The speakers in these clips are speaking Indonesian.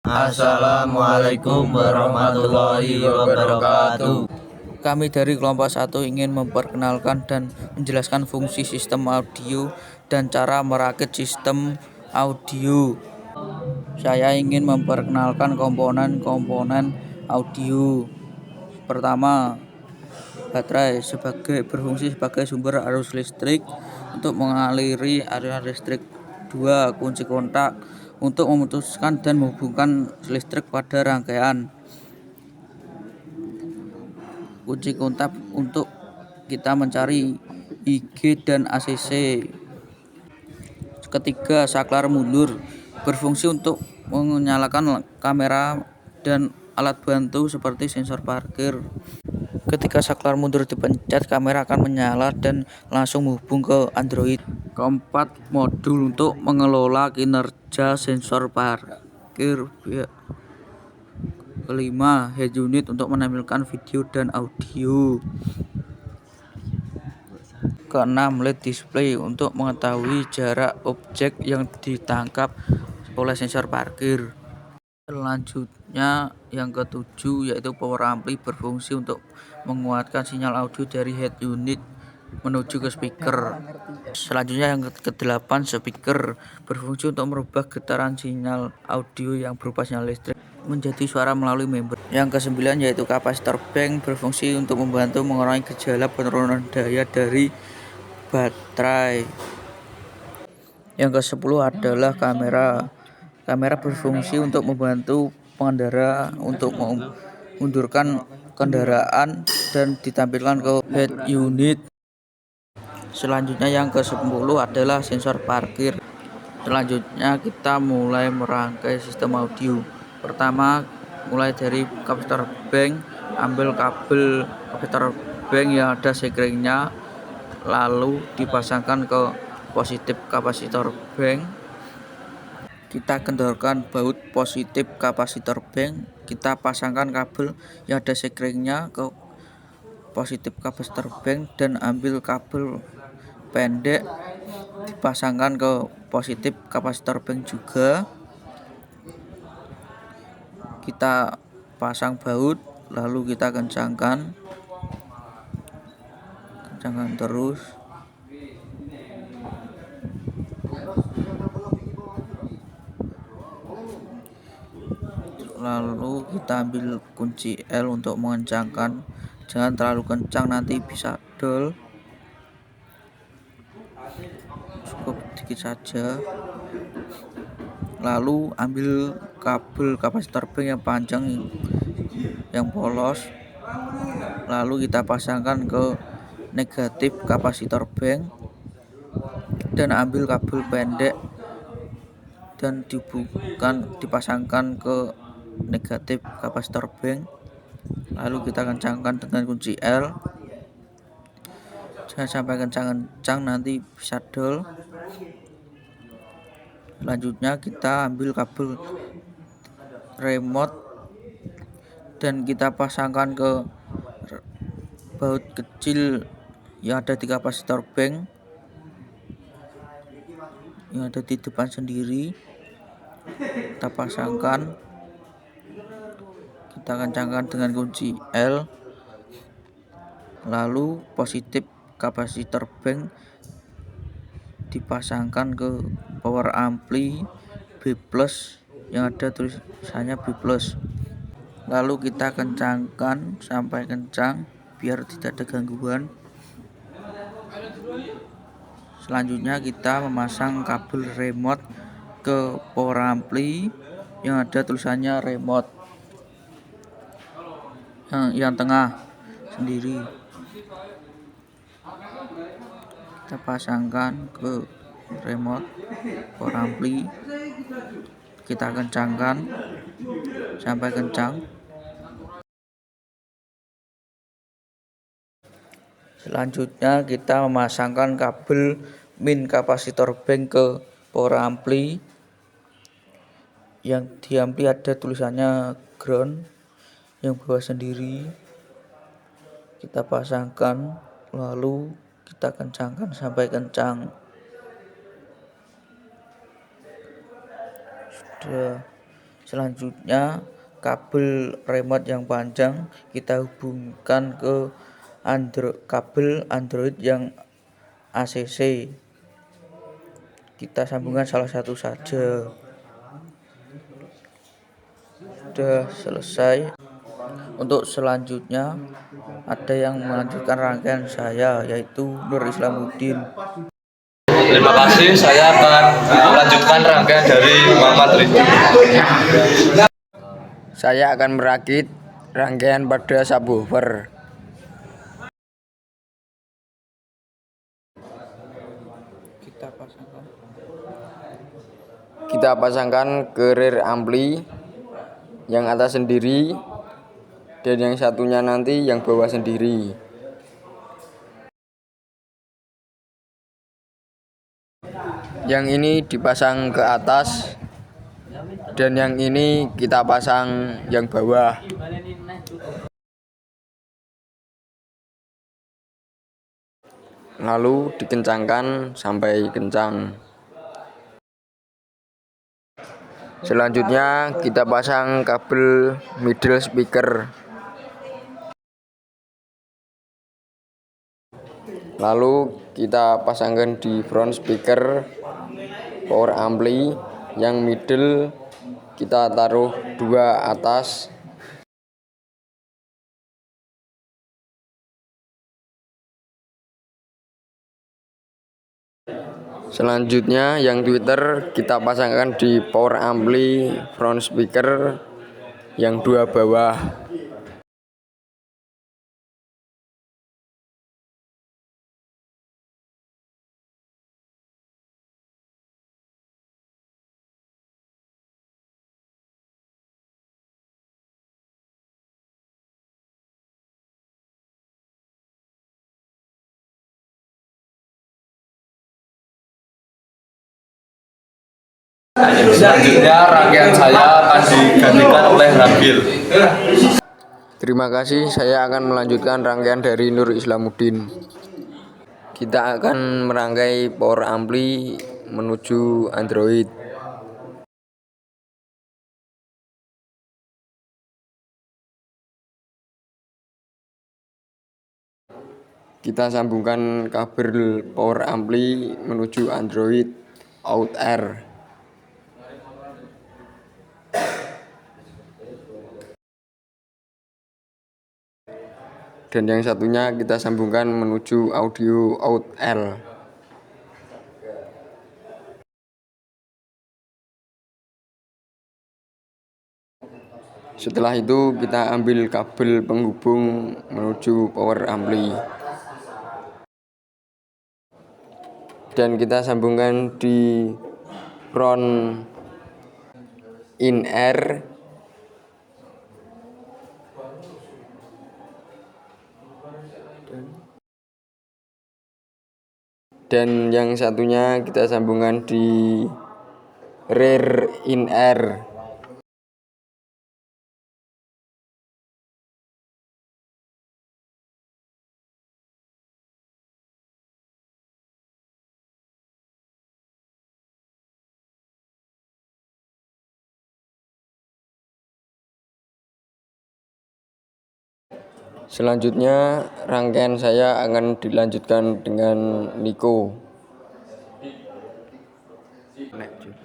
Assalamualaikum warahmatullahi wabarakatuh. Kami dari kelompok 1 ingin memperkenalkan dan menjelaskan fungsi sistem audio dan cara merakit sistem audio. Saya ingin memperkenalkan komponen-komponen audio. Pertama, baterai berfungsi sebagai sumber arus listrik untuk mengaliri aliran listrik. 2. Kunci kontak untuk memutuskan dan menghubungkan listrik pada rangkaian. Kunci kontak untuk kita mencari IG dan ACC. Ketiga, saklar mundur berfungsi untuk menyalakan kamera dan alat bantu seperti sensor parkir. Ketika saklar mundur dipencet, kamera akan menyala dan langsung menghubung ke Android. Keempat, modul untuk mengelola kinerja sensor parkir. Kelima, head unit untuk menampilkan video dan audio. Keenam, LED display untuk mengetahui jarak objek yang ditangkap oleh sensor parkir. Selanjutnya yang ketujuh yaitu power ampli berfungsi untuk menguatkan sinyal audio dari head unit menuju ke speaker. Selanjutnya yang kedelapan, speaker berfungsi untuk merubah getaran sinyal audio yang berupa sinyal listrik menjadi suara melalui member. Yang kesembilan yaitu kapasitor bank berfungsi untuk membantu mengurangi gejala penurunan daya dari baterai. Yang ke-10 adalah kamera. Kamera berfungsi untuk membantu pengendara untuk memundurkan kendaraan dan ditampilkan ke head unit. Selanjutnya yang ke-10 adalah sensor parkir. Selanjutnya kita mulai merangkai sistem audio. Pertama, mulai dari kapasitor bank, ambil kabel kapasitor bank yang ada sekringnya, lalu dipasangkan ke positif kapasitor bank. Kita kendorkan baut positif kapasitor bank, kita pasangkan kabel yang ada sekringnya ke positif kapasitor bank dan ambil kabel pendek dipasangkan ke positif kapasitor bank juga. Kita pasang baut, lalu kita kencangkan terus. Lalu kita ambil kunci L untuk mengencangkan, jangan terlalu kencang nanti bisa dol, cukup sedikit saja. Lalu ambil kabel kapasitor bank yang panjang yang polos, lalu kita pasangkan ke negatif kapasitor bank dan ambil kabel pendek dan dipasangkan ke negatif kapasitor bank, lalu kita kencangkan dengan kunci L, jangan sampai kencang nanti bisa dol. Selanjutnya kita ambil kabel remote dan kita pasangkan ke baut kecil yang ada di kapasitor bank yang ada di depan sendiri. Kita pasangkan, kita kencangkan dengan kunci L, lalu positif kapasitor bank dipasangkan ke power ampli B+ yang ada tulisannya B+, lalu kita kencangkan sampai kencang biar tidak ada gangguan. Selanjutnya kita memasang kabel remote ke power ampli yang ada tulisannya remote yang tengah sendiri. Kita pasangkan ke remote power ampli, kita kencangkan sampai kencang. Selanjutnya kita memasangkan kabel min kapasitor bank ke power ampli yang di ampli ada tulisannya ground yang bawah sendiri. Kita pasangkan, lalu kita kencangkan sampai kencang. Sudah. Selanjutnya, kabel remote yang panjang kita hubungkan ke kabel Android yang ACC. Kita sambungkan salah satu saja. Sudah selesai. Untuk selanjutnya ada yang melanjutkan rangkaian saya, yaitu Nur Islamuddin. Terima kasih, saya akan melanjutkan rangkaian dari Muhammad Ridho. Saya akan merakit rangkaian pada subwoofer. Kita pasangkan ke rear ampli yang atas sendiri dan yang satunya nanti yang bawah sendiri. Yang ini dipasang ke atas dan yang ini kita pasang yang bawah. Lalu dikencangkan sampai kencang. Selanjutnya kita pasang kabel middle speaker. Lalu kita pasangkan di front speaker power ampli yang middle kita taruh dua atas. Selanjutnya yang tweeter kita pasangkan di power ampli front speaker yang dua bawah. Selanjutnya rangkaian saya akan digantikan oleh Rabil. Terima kasih, saya akan melanjutkan rangkaian dari Nur Islamuddin. Kita akan merangkai power ampli menuju Android. Kita sambungkan kabel power ampli menuju Android out air. Dan yang satunya kita sambungkan menuju audio out L. Setelah itu kita ambil kabel penghubung menuju power ampli dan kita sambungkan di front in air dan yang satunya kita sambungkan di rear in air. Selanjutnya rangkaian saya akan dilanjutkan dengan Niko.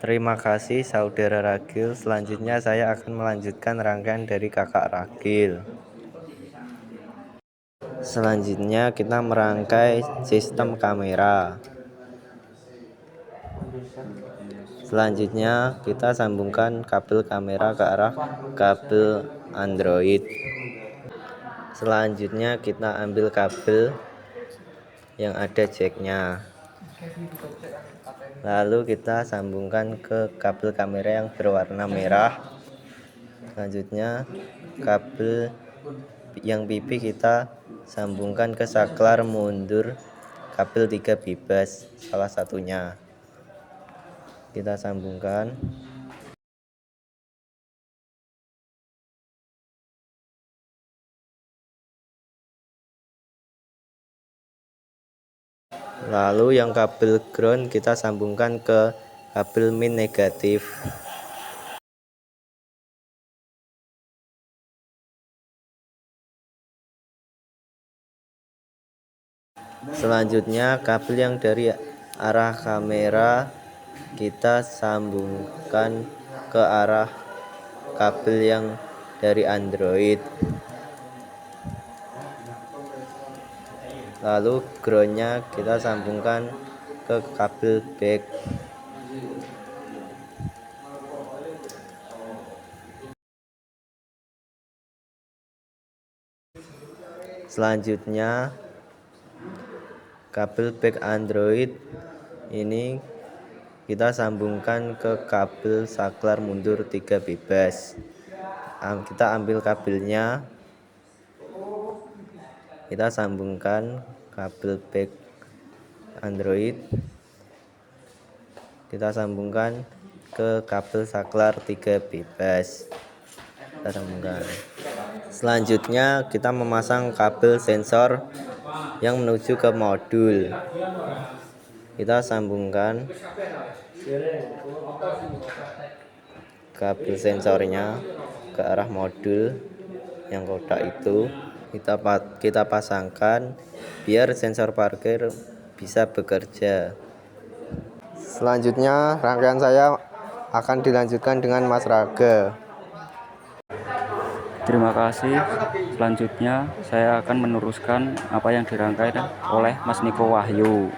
Terima kasih saudara Ragil. Selanjutnya saya akan melanjutkan rangkaian dari kakak Ragil. Selanjutnya kita merangkai sistem kamera. Selanjutnya kita sambungkan kabel kamera ke arah kabel Android. Selanjutnya kita ambil kabel yang ada jacknya. Lalu kita sambungkan ke kabel kamera yang berwarna merah. Selanjutnya kabel yang pipi kita sambungkan ke saklar mundur kabel 3 bebas salah satunya. Kita sambungkan. Lalu yang kabel ground kita sambungkan ke kabel min negatif. Selanjutnya kabel yang dari arah kamera kita sambungkan ke arah kabel yang dari Android. Lalu groundnya kita sambungkan ke kabel back. Selanjutnya kabel back Android ini kita sambungkan ke kabel saklar mundur 3 bebas. Kita ambil kabelnya, kita sambungkan kabel back Android, kita sambungkan ke kabel saklar 3 bebas. Kita sambungkan. Selanjutnya kita memasang kabel sensor yang menuju ke modul. Kita sambungkan kabel sensornya ke arah modul yang kotak itu. Kita pasangkan biar sensor parkir bisa bekerja. Selanjutnya rangkaian saya akan dilanjutkan dengan Mas Raga. Terima kasih. Selanjutnya saya akan meneruskan apa yang dirangkai oleh Mas Niko Wahyu.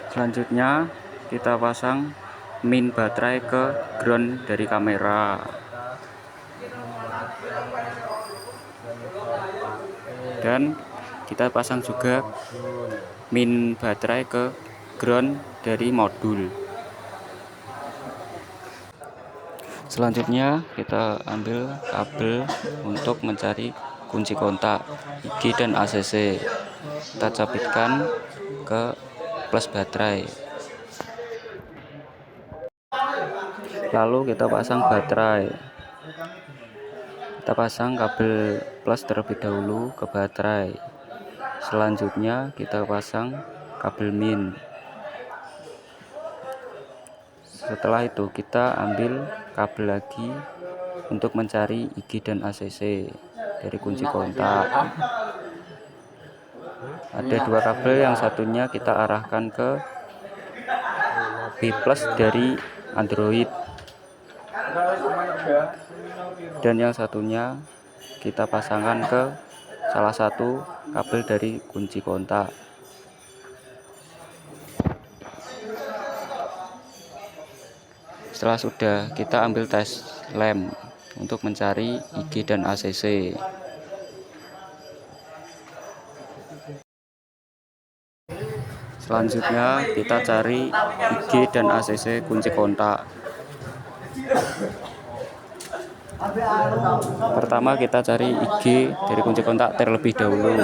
Selanjutnya kita pasang min baterai ke ground dari kamera. Dan kita pasang juga min baterai ke ground dari modul. Selanjutnya kita ambil kabel untuk mencari kunci kontak IG dan ACC. Kita cabitkan ke plus baterai. Lalu kita pasang baterai. Kita pasang kabel plus terlebih dahulu ke baterai. Selanjutnya kita pasang kabel min. Setelah itu kita ambil kabel lagi untuk mencari IG dan ACC dari kunci kontak. Ada dua kabel, yang satunya kita arahkan ke B+ dari Android, dan yang satunya kita pasangkan ke salah satu kabel dari kunci kontak. Setelah sudah, kita ambil tes lamp untuk mencari IG dan ACC. Selanjutnya kita cari IG dan ACC kunci kontak. Pertama kita cari IG dari kunci kontak terlebih dahulu.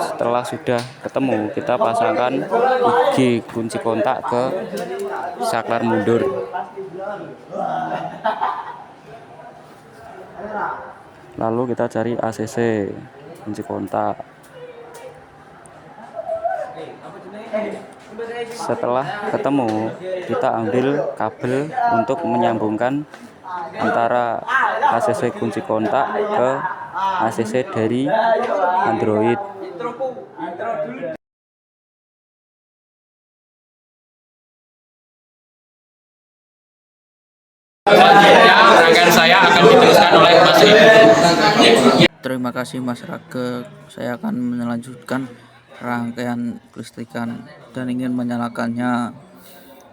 Setelah sudah ketemu, kita pasangkan IG kunci kontak ke saklar mundur. Lalu kita cari ACC kunci kontak. Setelah ketemu, kita ambil kabel untuk menyambungkan antara ACC kunci kontak ke ACC dari Android. Selanjutnya rangkaian saya akan diteruskan oleh Mas Ibu. Terima kasih Mas Raga. Saya akan melanjutkan rangkaian kelistrikan dan ingin menyalakannya.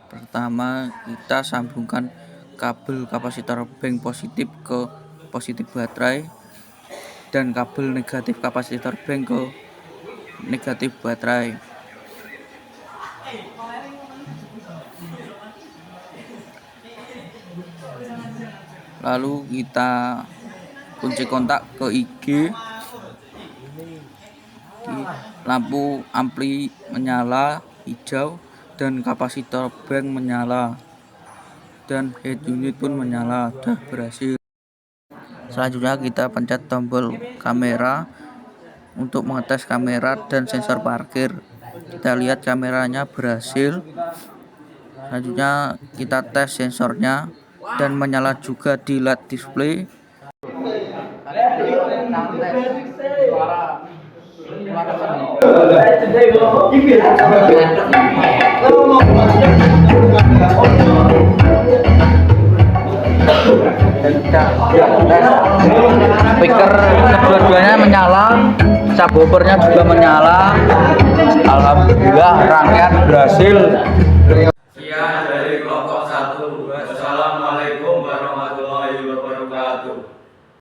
Pertama, kita sambungkan kabel kapasitor bank positif ke positif baterai dan kabel negatif kapasitor bank ke negatif baterai. Lalu kita kunci kontak ke IG. Lampu ampli menyala hijau dan kapasitor bank menyala, dan head unit pun menyala. Sudah berhasil. Selanjutnya kita pencet tombol kamera untuk mengetes kamera dan sensor parkir. Kita lihat kameranya berhasil. Selanjutnya kita tes sensornya dan menyala juga di LED display. Speaker kedua-duanya menyala, subwoofernya juga menyala. Alhamdulillah rangkaian berhasil.